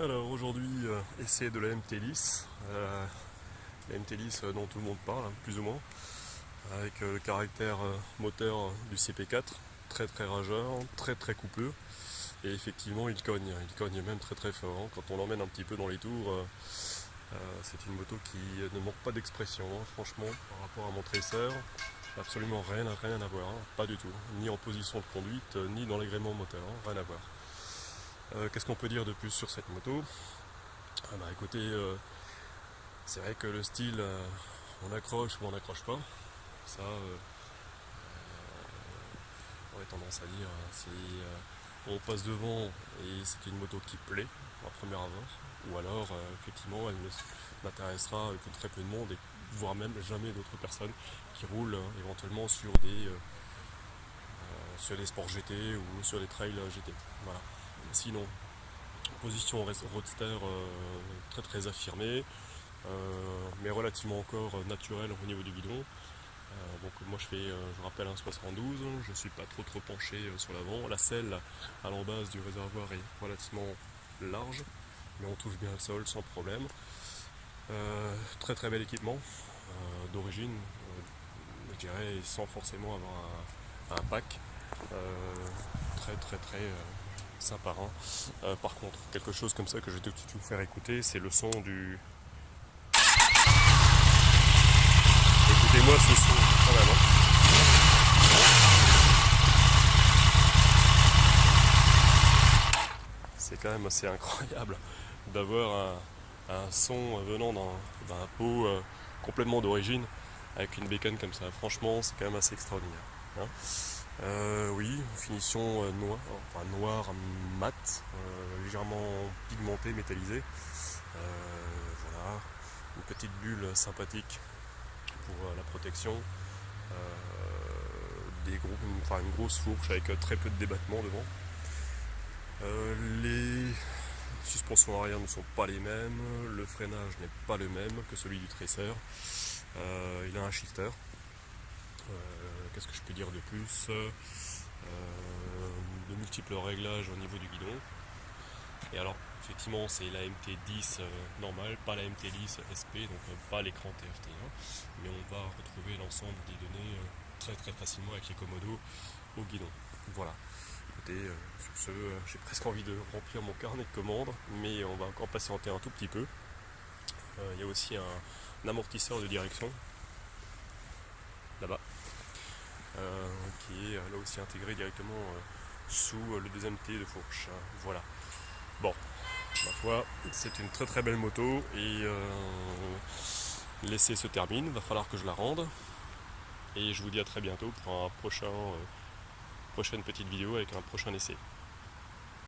Alors aujourd'hui, essai de la MT-Lys, la MT-Lys dont tout le monde parle, hein, plus ou moins, avec le caractère moteur du CP4, très très rageur, très très coupeux, et effectivement il cogne même très très fort, hein. Quand on l'emmène un petit peu dans les tours, c'est une moto qui ne manque pas d'expression, hein, franchement, par rapport à mon Tracer, absolument rien à voir, hein, pas du tout, ni en position de conduite, ni dans l'agrément moteur, hein, rien à voir. Qu'est-ce qu'on peut dire de plus sur cette moto? Écoutez, c'est vrai que le style, on accroche ou on n'accroche pas. Ça, on aurait tendance à dire, si on passe devant et c'est une moto qui plaît à premier abord, ou alors effectivement elle n'intéressera que très peu de monde, et voire même jamais d'autres personnes qui roulent éventuellement sur des sports GT ou sur des trails GT. Voilà. Sinon, position roadster très très affirmée, mais relativement encore naturelle au niveau du guidon. Donc moi je rappelle un 72, je ne suis pas trop penché sur l'avant. La selle à l'embase du réservoir est relativement large, mais on touche bien le sol sans problème. Très très bel équipement, d'origine, je dirais, sans forcément avoir un pack. Très très très sympa, hein. Par contre, quelque chose comme ça que je vais tout de suite vous faire écouter, c'est le son du... Écoutez-moi ce son quand même, hein. C'est quand même assez incroyable d'avoir un son venant d'un pot complètement d'origine avec une bécane comme ça. Franchement, c'est quand même assez extraordinaire, hein. Oui, finition noir mat, légèrement pigmenté, métallisé. Voilà, une petite bulle sympathique pour la protection. Une grosse fourche avec très peu de débattement devant. Les suspensions arrière ne sont pas les mêmes, le freinage n'est pas le même que celui du Tracer. Il a un shifter. Qu'est-ce que je peux dire de plus? De multiples réglages au niveau du guidon. Et alors, effectivement, c'est la MT-10 normale, pas la MT-Lys SP, donc pas l'écran TFT1, mais on va retrouver l'ensemble des données très très facilement avec les commodos au guidon. Voilà. Écoutez, sur ce, j'ai presque envie de remplir mon carnet de commandes, mais on va encore patienter un tout petit peu. Il y a aussi un amortisseur de direction, là-bas, qui est là aussi intégré directement sous le deuxième T de fourche. Voilà. Bon, ma foi, c'est une très très belle moto, et l'essai se termine, va falloir que je la rende. Et je vous dis à très bientôt pour prochaine petite vidéo avec un prochain essai.